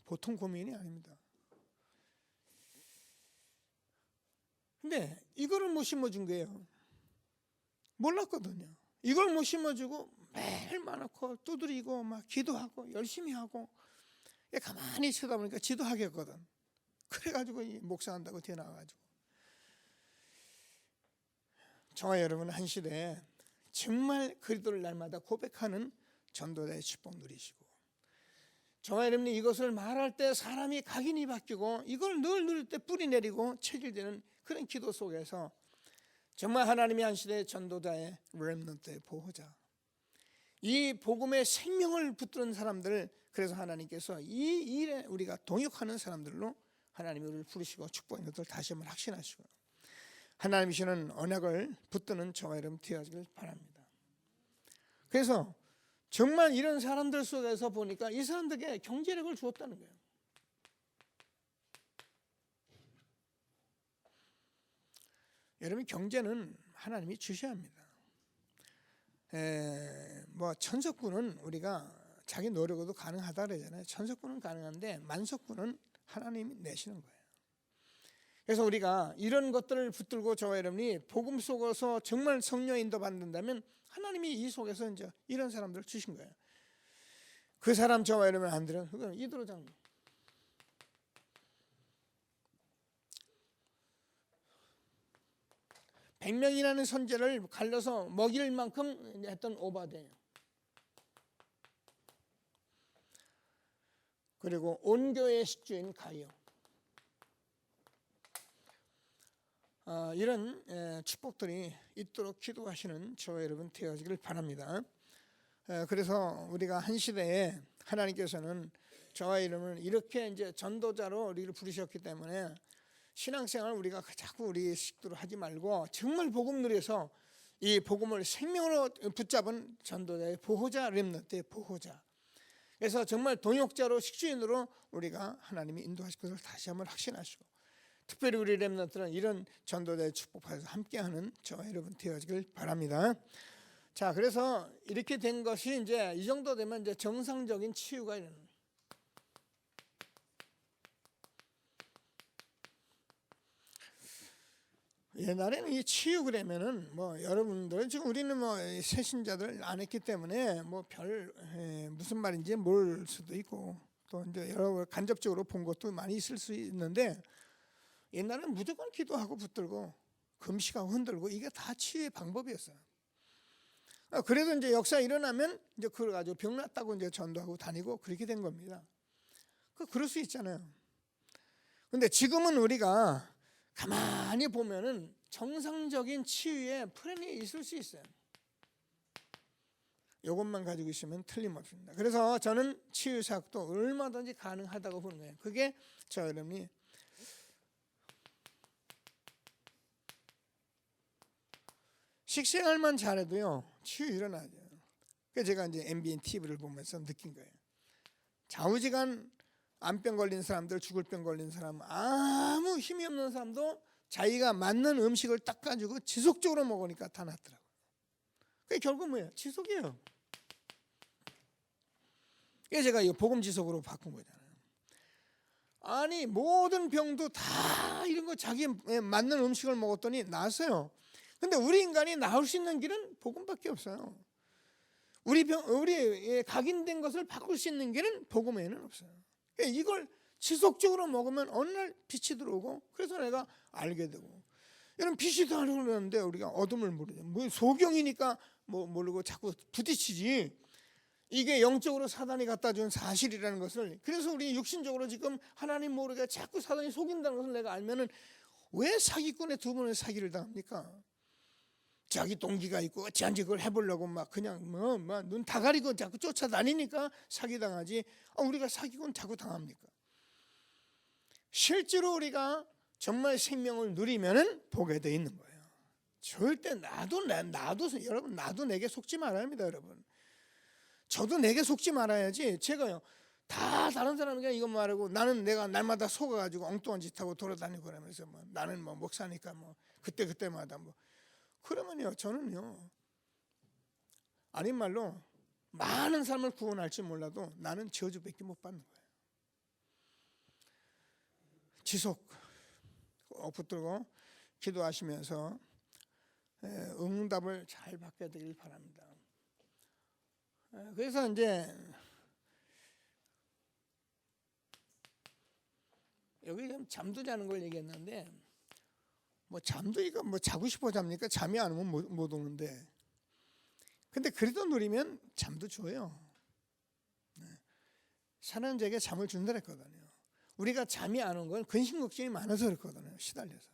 보통 고민이 아닙니다. 근데 이거를 못 심어준 거예요. 몰랐거든요. 이걸 못 심어주고 매일 많고 두드리고 막 기도하고 열심히 하고 가만히 쳐다보니까 지도하겠거든. 그래가지고 목사한다고 뒤에 나와가지고 저와 여러분은 한 시대에 정말 그리스도를 날마다 고백하는 전도자의 축복 누리시고 저와 여러분이 이것을 말할 때 사람이 각인이 바뀌고 이걸 늘 누릴 때 뿌리 내리고 체질되는 그런 기도 속에서 정말 하나님이 한 시대의 전도자의 렘넌트의 보호자, 이 복음의 생명을 붙드는 사람들, 그래서 하나님께서 이 일에 우리가 동역하는 사람들로 하나님이 우리를 부르시고 축복한 것을 다시 한번 확신하시고 하나님이 주시는 언약을 붙드는 저와 여러분 되어지길 바랍니다. 그래서 정말 이런 사람들 속에서 보니까 이 사람들에게 경제력을 주었다는 거예요. 여러분, 경제는 하나님이 주셔야 합니다. 뭐 천석군은 우리가 자기 노력으로도 가능하다 그러잖아요. 천석군은 가능한데 만석군은 하나님이 내시는 거예요. 그래서 우리가 이런 것들을 붙들고 저와 여러분이 복음 속에서 정말 성령 인도 받는다면 하나님이 이 속에서 이제 이런 사람들을 주신 거예요. 그 사람 저와 여러분 안 들은 그건 이도로 장로. 100명이라는 선제를 갈려서 먹일 만큼 했던 오바데요. 그리고 온 교회의 식주인 가이오. 이런 축복들이 있도록 기도하시는 저와 여러분 되어지길 바랍니다. 그래서 우리가 한 시대에 하나님께서는 저와 여러분을 이렇게 이제 전도자로 우리를 부르셨기 때문에 신앙생활 우리가 자꾸 우리 식도로 하지 말고 정말 복음 누려서 이 복음을 생명으로 붙잡은 전도자의 보호자, 렘넌트의 보호자. 그래서 정말 동역자로 식주인으로 우리가 하나님이 인도하실 것을 다시 한번 확신하시고 특별히 우리 렘넌트는 이런 전도자의 축복받아서 함께하는 저와 여러분 되어지길 바랍니다. 자, 그래서 이렇게 된 것이 이제 이 정도 되면 이제 정상적인 치유가 일어나는. 옛날에는 이 치유 그러면은 뭐 여러분들 지금 우리는 뭐 새신자들 안 했기 때문에 뭐 별 무슨 말인지 모를 수도 있고 또 이제 여러 간접적으로 본 것도 많이 있을 수 있는데 옛날에는 무조건 기도하고 붙들고 금식하고 흔들고 이게 다 치유의 방법이었어요. 그래도 이제 역사 일어나면 이제 그걸 가지고 병 났다고 이제 전도하고 다니고 그렇게 된 겁니다. 그럴 수 있잖아요. 근데 지금은 우리가 가만히 보면은 정상적인 치유의 플랜이 있을 수 있어요. 이것만 가지고 있으면 틀림없습니다. 그래서 저는 치유 사역도 얼마든지 가능하다고 보는 거예요. 그게 저 여러분이 식생활만 잘해도요 치유 일어나죠. 그래서 제가 이제 MBN TV를 보면서 느낀 거예요. 좌우지간 암병 걸린 사람들, 죽을 병 걸린 사람, 아무 힘이 없는 사람도 자기가 맞는 음식을 딱 가지고 지속적으로 먹으니까 다 낫더라고요. 그게 결국 뭐예요? 지속이에요. 그래서 제가 이 복음 지속으로 바꾼 거잖아요. 아니 모든 병도 다 이런 거 자기 맞는 음식을 먹었더니 나았어요. 근데 우리 인간이 나을 수 있는 길은 복음밖에 없어요. 우리 각인된 것을 바꿀 수 있는 길은 복음 외에는 없어요. 이걸 지속적으로 먹으면 어느 날 빛이 들어오고 그래서 내가 알게 되고 이런 빛이 들어오는데 우리가 어둠을 모르죠. 뭐 소경이니까 뭐 모르고 자꾸 부딪히지. 이게 영적으로 사단이 갖다 준 사실이라는 것을 그래서 우리 육신적으로 지금 하나님 모르게 자꾸 사단이 속인다는 것을 내가 알면은 왜 사기꾼의 두 번의 사기를 당합니까? 자기 동기가 있고 어찌한지 그걸 해보려고 막 그냥 눈 다 가리고 자꾸 쫓아다니니까 사기당하지. 우리가 사기꾼 자꾸 당합니까? 실제로 우리가 정말 생명을 누리면은 보게 돼 있는 거예요. 절대 나도 여러분 나도 내게 속지 말아야 합니다, 여러분. 저도 내게 속지 말아야지. 제가요 다 다른 사람에게 이것 말하고 나는 내가 날마다 속아가지고 엉뚱한 짓 하고 돌아다니고 그러면서 뭐 나는 뭐 목사니까 뭐 그때마다 뭐 그러면요 저는요 아닌 말로 많은 사람을 구원할지 몰라도 나는 저주밖에 못 받는 거예요. 지속 붙들고 기도하시면서 응답을 잘 받게 되길 바랍니다. 그래서 이제 여기 좀 잠도 자는 걸 얘기했는데 뭐 잠도 이거 뭐 자고 싶어 잡니까? 잠이 안 오면 못 오는데 근데 그래도 누리면 잠도 줘요. 사는 자에게 잠을 준다 그랬거든요. 우리가 잠이 안 온 건 근심 걱정이 많아서 그렇거든요. 시달려서.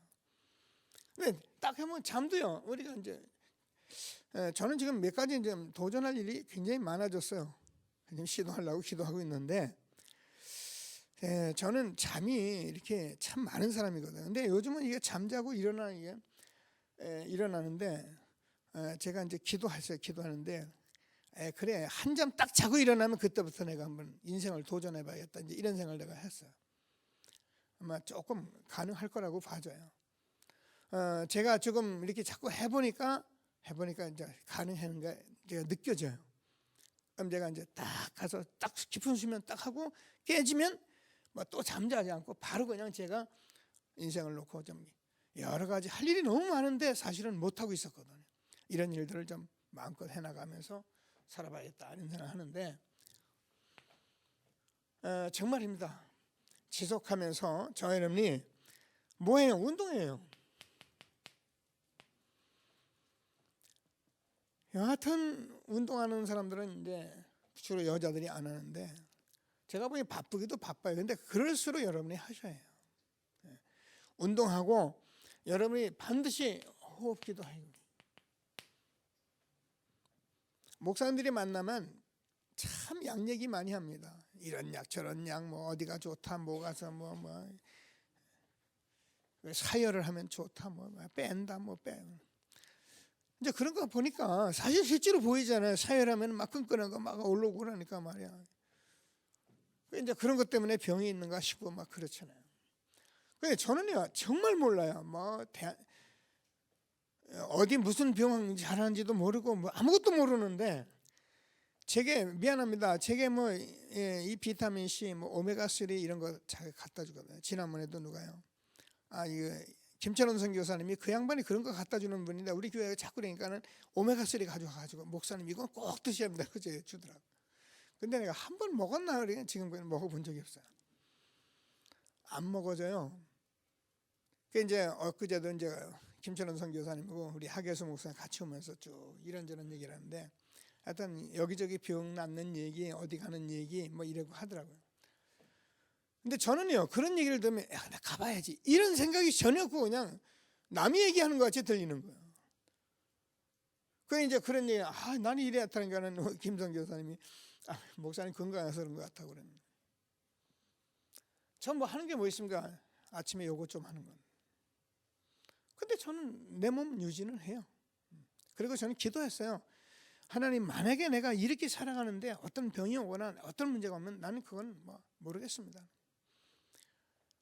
근데 딱 하면 잠도요. 우리가 이제 저는 지금 몇 가지 이제 도전할 일이 굉장히 많아졌어요. 시도하려고 기도하고 있는데 저는 잠이 이렇게 참 많은 사람이거든요. 근데 요즘은 이게 잠자고 일어나는데 제가 이제 기도하는데 그래 한 잠 딱 자고 일어나면 그때부터 내가 한번 인생을 도전해봐야겠다 이제 이런 생각을 내가 했어요. 아마 조금 가능할 거라고 봐져요. 제가 지금 이렇게 자꾸 해보니까 이제 가능한 게 제가 느껴져요. 그럼 제가 이제 딱 가서 딱 깊은 수면 딱 하고 깨지면 뭐 또 잠자지 않고 바로 그냥 제가 인생을 놓고 좀 여러 가지 할 일이 너무 많은데 사실은 못 하고 있었거든요. 이런 일들을 좀 마음껏 해나가면서 살아봐야겠다 이런 생각을 하는데 정말입니다. 지속하면서 저 여러분이 뭐예요? 운동해요. 여하튼 운동하는 사람들은 이제 주로 여자들이 안 하는데 제가 보기 바쁘기도 바빠요. 근데 그럴수록 여러분이 하셔야 해요. 운동하고 여러분이 반드시 호흡기도 해요. 목사님들이 만나면 참 약 얘기 많이 합니다. 이런 약 저런 약 뭐 어디가 좋다 뭐 가서 뭐 사열을 하면 좋다 뭐 뺀다 뭐 빼. 이제 그런 거 보니까 사실 실제로 보이잖아요. 사열하면 막 끈끈한 거 막 올라오고 그러니까 말이야. 이제 그런 것 때문에 병이 있는가 싶고 막 그렇잖아요. 근데 저는요 정말 몰라요. 뭐 어디 무슨 병 잘하는지도 모르고 뭐 아무것도 모르는데 제게 미안합니다. 제게 뭐 이 비타민 C, 뭐 오메가 3 이런 거 잘 갖다 주거든요. 지난번에도 누가요? 이거 김철원 선교사님이 그 양반이 그런 거 갖다 주는 분인데 우리 교회에 자꾸 그러니까는 오메가 3 가져가가지고 목사님 이건 꼭 드셔야 합니다. 그제 주더라고. 근데 내가 한 번 먹었나 그래 지금까지 먹어본 적이 없어요. 안 먹어져요. 그 이제 엊그제도 이제 김철원 선교사님하고 우리 하계수 목사님 같이 오면서 쭉 이런저런 얘기를 하는데 하여튼 여기저기 병 낫는 얘기 어디 가는 얘기 뭐 이러고 하더라고요. 근데 저는요 그런 얘기를 들으면 나 가봐야지 이런 생각이 전혀 없고 그냥 남이 얘기하는 것 같이 들리는 거예요. 그 이제 그런 얘기 나는 이래 했다니까는 김성 교사님이 목사님 건강해서 그런 것 같다고 그랬는데 전 뭐 하는 게 뭐 있습니까? 아침에 요거 좀 하는 건. 근데 저는 내 몸 유지는 해요. 그리고 저는 기도했어요. 하나님 만약에 내가 이렇게 살아가는데 어떤 병이 오거나 어떤 문제가 오면 나는 그건 뭐 모르겠습니다.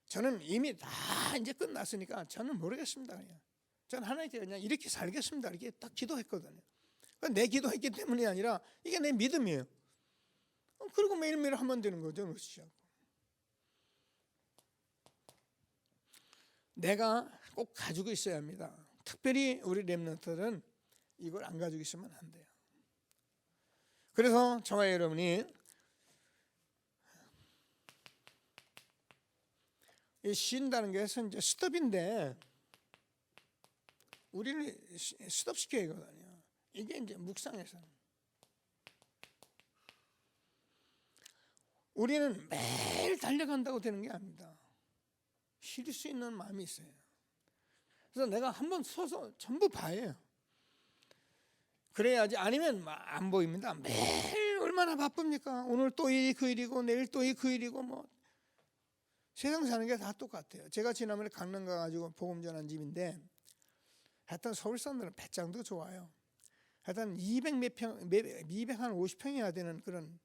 저는 이미 다 이제 끝났으니까 저는 모르겠습니다. 그냥. 저는 하나님께 그냥 이렇게 살겠습니다. 이렇게 딱 기도했거든요. 내 기도했기 때문이 아니라 이게 내 믿음이에요. 그리고 매일매일 하면 되는 거죠. 내가 꼭 가지고 있어야 합니다. 특별히 우리 렘넌트들은 이걸 안 가지고 있으면 안 돼요. 그래서 저와 여러분이 쉰다는 게 이제 스톱인데 우리는 스톱시켜야 하거든요. 이게 이제 묵상에서는 우리는 매일 달려간다고 되는 게 아닙니다. 쉴 수 있는 마음이 있어요. 그래서 내가 한번 서서 전부 봐요. 그래야지 아니면 안 보입니다. 매일 얼마나 바쁩니까? 오늘 또 이 그 일이고 내일 또 이 그 일이고 뭐 세상 사는 게 다 똑같아요. 제가 지난번에 강남 가가지고 복음 전한 집인데 하여튼 서울 사람들은 배짱도 좋아요. 하여튼 250평이나 되는 그런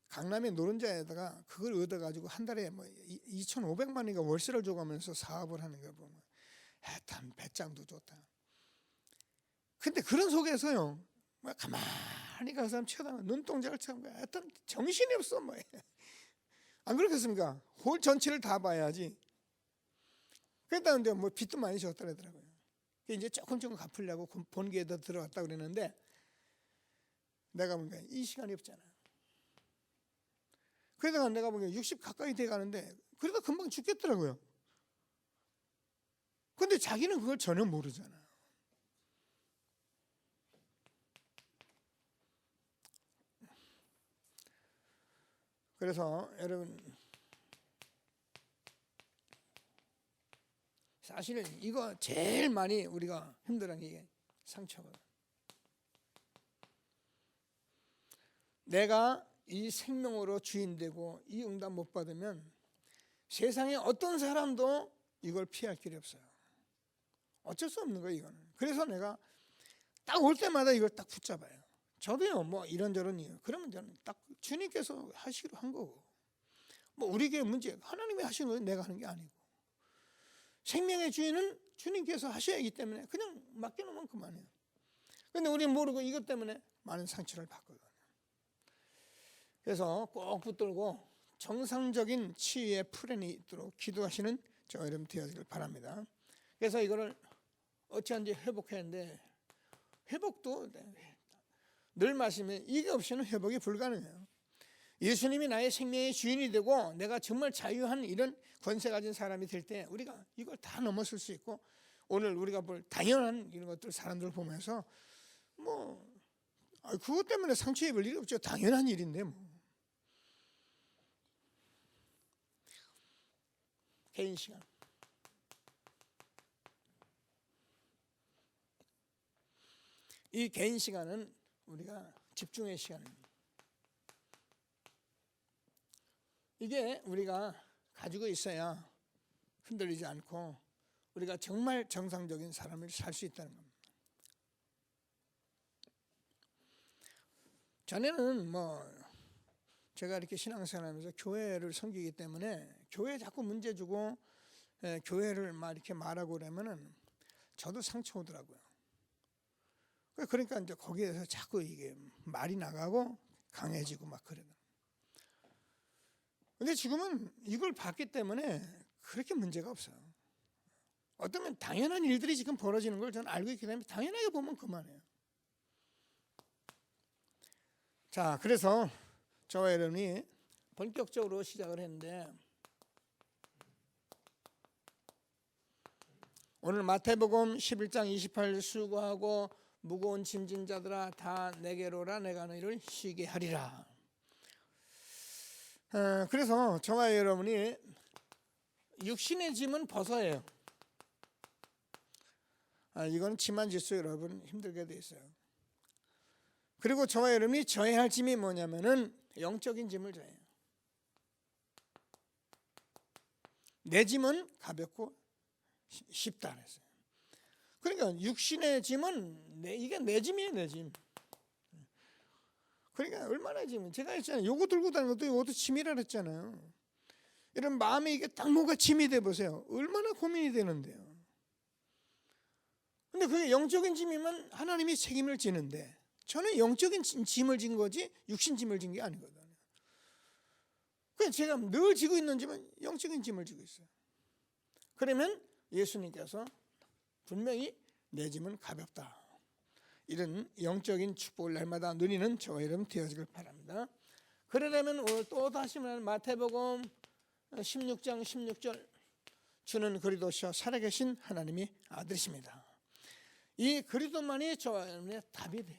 강남의 노른자에다가 그걸 얻어가지고 한 달에 뭐 2,500만 원인가 월세를 줘가면서 사업을 하는 거 보면 하여튼 배짱도 좋다. 근데 그런 속에서요, 가만히 그 사람 쳐다보면 눈동자를 쳐다보면 하여튼 정신이 없어 뭐. 안 그렇겠습니까? 홀 전체를 다 봐야지. 그랬다는데 뭐 빚도 많이 졌더라고요. 이제 조금 갚으려고 본계에도 들어갔다 그랬는데 내가 보니까 이 시간이 없잖아. 그러다가 내가 보니까 60 가까이 돼 가는데 그래도 금방 죽겠더라고요. 근데 자기는 그걸 전혀 모르잖아. 그래서 여러분 사실은 이거 제일 많이 우리가 힘들어하는 게 상처거든. 내가 이 생명으로 주인되고 이 응답 못 받으면 세상에 어떤 사람도 이걸 피할 길이 없어요. 어쩔 수 없는 거예요, 이거는. 그래서 내가 딱 올 때마다 이걸 딱 붙잡아요. 저도요, 뭐 이런저런 이유. 그러면 저는 딱 주님께서 하시기로 한 거고, 뭐 우리 교회 문제, 하나님이 하시는 거예요, 내가 하는 게 아니고. 생명의 주인은 주님께서 하셔야 하기 때문에 그냥 맡겨놓으면 그만해요. 근데 우리는 모르고 이것 때문에 많은 상처를 받거든요. 그래서 꼭 붙들고 정상적인 치유의 플랜이 있도록 기도하시는 저 여러분 되어지길 바랍니다. 그래서 이거를 어찌한지 회복했는데, 회복도 늘 마시면 이게 없이는 회복이 불가능해요. 예수님이 나의 생명의 주인이 되고 내가 정말 자유한 이런 권세 가진 사람이 될 때 우리가 이걸 다 넘어설 수 있고, 오늘 우리가 볼 당연한 이런 것들 사람들을 보면서 뭐 그것 때문에 상처 입을 일이 없죠. 당연한 일인데 뭐. 개인 시간. 이 개인 시간은 우리가 집중의 시간입니다. 이게 우리가 가지고 있어야 흔들리지 않고 우리가 정말 정상적인 삶을 살 수 있다는 겁니다. 전에는 뭐 제가 이렇게 신앙생활하면서 교회를 섬기기 때문에 교회에 자꾸 문제 주고 교회를 막 이렇게 말하고 그러면은 저도 상처 오더라고요. 그러니까 이제 거기에서 자꾸 이게 말이 나가고 강해지고 막 그래요. 근데 지금은 이걸 봤기 때문에 그렇게 문제가 없어요. 어쩌면 당연한 일들이 지금 벌어지는 걸 저는 알고 있기 때문에 당연하게 보면 그만해요. 자, 그래서 저와 여러분이 본격적으로 시작을 했는데, 오늘 마태복음 11장 28절 수고하고 무거운 짐진 자들아 다 내게로 오라 내가 너희를 쉬게 하리라. 그래서 저와 여러분이 육신의 짐은 벗어요. 이건 짐만 질수 여러분 힘들게 돼 있어요. 그리고 저와 여러분이 져야 할 짐이 뭐냐면은 영적인 짐을 져요. 내 짐은 가볍고 쉽다 그랬어요. 그러니까 육신의 짐은 이게 내 짐이에요, 내 짐. 그러니까 얼마나 짐. 제가 했잖아요. 요거 들고 다니는 것도 이것도 짐이라 그랬잖아요. 이런 마음에 이게 딱 뭐가 짐이 돼 보세요. 얼마나 고민이 되는데요. 근데 그게 영적인 짐이면 하나님이 책임을 지는데, 저는 영적인 짐을 진 거지 육신 짐을 진 게 아니거든요. 그냥 제가 늘 지고 있는 짐은 영적인 짐을 지고 있어요. 그러면 예수님께서 분명히 내 짐은 가볍다, 이런 영적인 축복을 날마다 누리는 저와 여러분 되어지길 바랍니다. 그러려면 오늘 또 다시 말하는 마태복음 16장 16절, 주는 그리스도시요 살아계신 하나님의 아들이십니다. 이 그리스도만이 저와 여러분의 답이 돼요.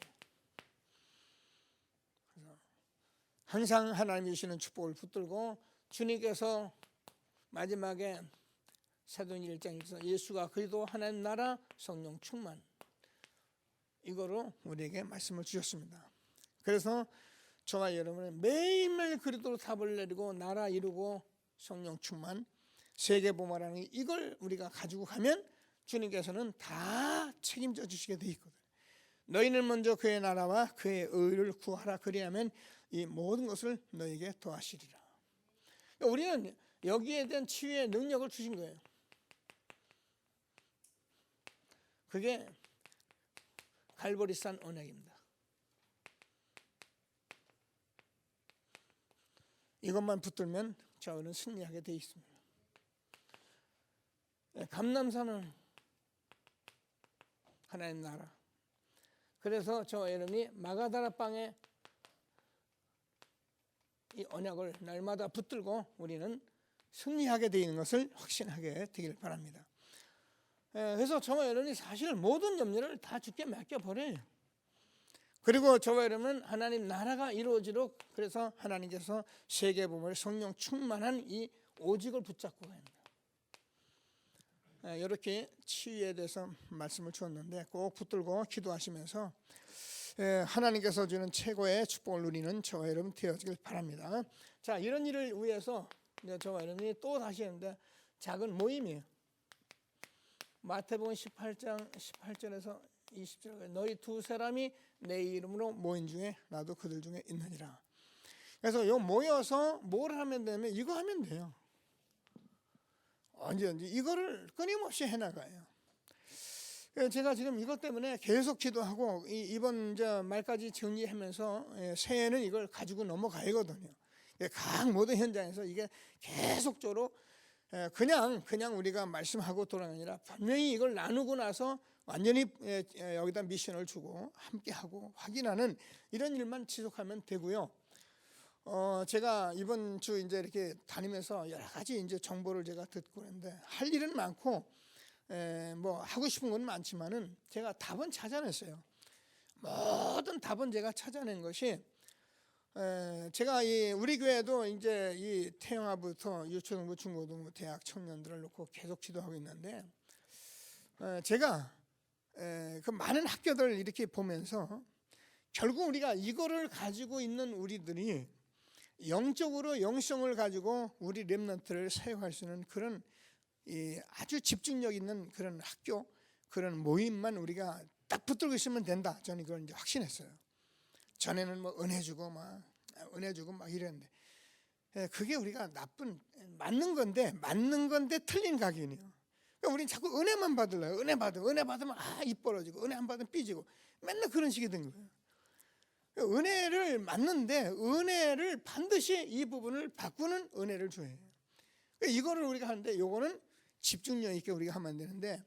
그래서 항상 하나님이 주시는 축복을 붙들고, 주님께서 마지막에 사도행전 1장에서 예수가 그리스도 하나님 나라 성령 충만, 이거로 우리에게 말씀을 주셨습니다. 그래서 저와 여러분은 매일매일 그리스도로 답을 내리고 나라 이루고 성령 충만, 세계 보마라는 이걸 우리가 가지고 가면 주님께서는 다 책임져 주시게 돼 있거든요. 너희는 먼저 그의 나라와 그의 의를 구하라, 그리하면 이 모든 것을 너희에게 더하시리라. 우리는 여기에 대한 치유의 능력을 주신 거예요. 그게 갈보리산 언약입니다. 이것만 붙들면 저는 승리하게 돼 있습니다. 감람산은 하나님 나라. 그래서 저 여러분이 마가다라 방에 이 언약을 날마다 붙들고 우리는 승리하게 되는 것을 확신하게 되길 바랍니다. 그래서 저와 여러분이 사실 모든 염려를 다 주께 맡겨버려요. 그리고 저와 여러분은 하나님 나라가 이루어지도록 그래서 하나님께서 세계 보물 성령 충만한 이 오직을 붙잡고 가야 합니다. 이렇게 치유에 대해서 말씀을 주었는데 꼭 붙들고 기도하시면서 하나님께서 주는 최고의 축복을 누리는 저와 여러분 되어지길 바랍니다. 자, 이런 일을 위해서 저와 여러분이 또 다시 했는데 작은 모임이에요. 마태복음 18장 18절에서 20절 너희 두 사람이 내 이름으로 모인 중에 나도 그들 중에 있느니라. 그래서 요 모여서 뭘 하면 되면 이거 하면 돼요. 언제든지 이거를 끊임없이 해나가요. 제가 지금 이것 때문에 계속 기도하고 이번 말까지 정리하면서 새해는 이걸 가지고 넘어가야거든요. 각 모든 현장에서 이게 계속적으로 그냥 우리가 말씀하고 돌아가는 게 아니라 분명히 이걸 나누고 나서 완전히 여기다 미션을 주고 함께하고 확인하는 이런 일만 지속하면 되고요. 제가 이번 주 이제 이렇게 다니면서 여러 가지 이제 정보를 제가 듣고 있는데 할 일은 많고 뭐 하고 싶은 건 많지만은 제가 답은 찾아냈어요. 모든 답은 제가 찾아낸 것이 제가 우리 교회도 이제 이 태영아부터 유초등부, 중고등부, 대학 청년들을 놓고 계속 기도하고 있는데 제가 그 많은 학교들을 이렇게 보면서 결국 우리가 이거를 가지고 있는 우리들이 영적으로 영성을 가지고 우리 렘넌트를 사용할 수 있는 그런 아주 집중력 있는 그런 학교, 그런 모임만 우리가 딱 붙들고 있으면 된다. 저는 그걸 이제 확신했어요. 전에는 뭐 은혜 주고 막 이랬는데 그게 우리가 맞는 건데 틀린 각인이에요. 그러니까 우리는 자꾸 은혜만 받으려고 은혜 받으면 입 벌어지고 은혜 안 받으면 삐지고 맨날 그런 식이 된 거예요. 은혜를 맞는데 은혜를 반드시 이 부분을 바꾸는 은혜를 줘야 해요. 이거를 우리가 하는데 요거는 집중력 있게 우리가 하면 안 되는데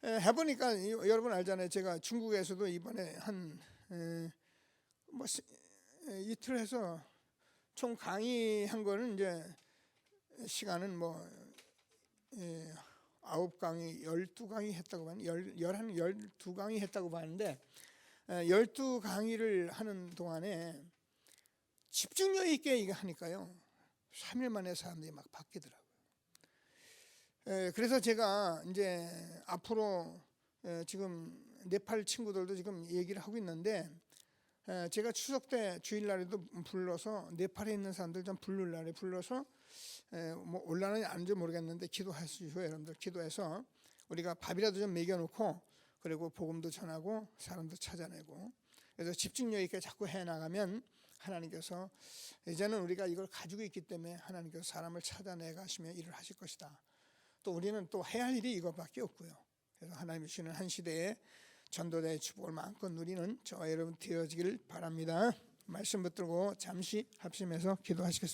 해보니까 여러분 알잖아요. 제가 중국에서도 이번에 한 이틀 해서 총 강의한 거는 이제 시간은 9강의 12강의 했다고 봤는데 12강의 했다고 봤는데 12강의를 하는 동안에 집중력 있게 이거 하니까요 3일 만에 사람들이 막 바뀌더라고요. 그래서 제가 이제 앞으로 지금 네팔 친구들도 지금 얘기를 하고 있는데 제가 추석 때 주일날에도 불러서 네팔에 있는 사람들 좀 부를 날에 불러서 뭐 올라는지 안 하는지 모르겠는데 기도하시죠. 여러분들 기도해서 우리가 밥이라도 좀 먹여놓고 그리고 복음도 전하고 사람도 찾아내고 그래서 집중력 있게 자꾸 해나가면 하나님께서 이제는 우리가 이걸 가지고 있기 때문에 하나님께서 사람을 찾아내 가시며 일을 하실 것이다. 또 우리는 또 해야 할 일이 이것밖에 없고요. 그래서 하나님이 주시는 한 시대에 전도자의 축복을 마음껏 누리는 저와 여러분 되어지길 바랍니다. 말씀 붙들고 잠시 합심해서 기도하시겠습니다.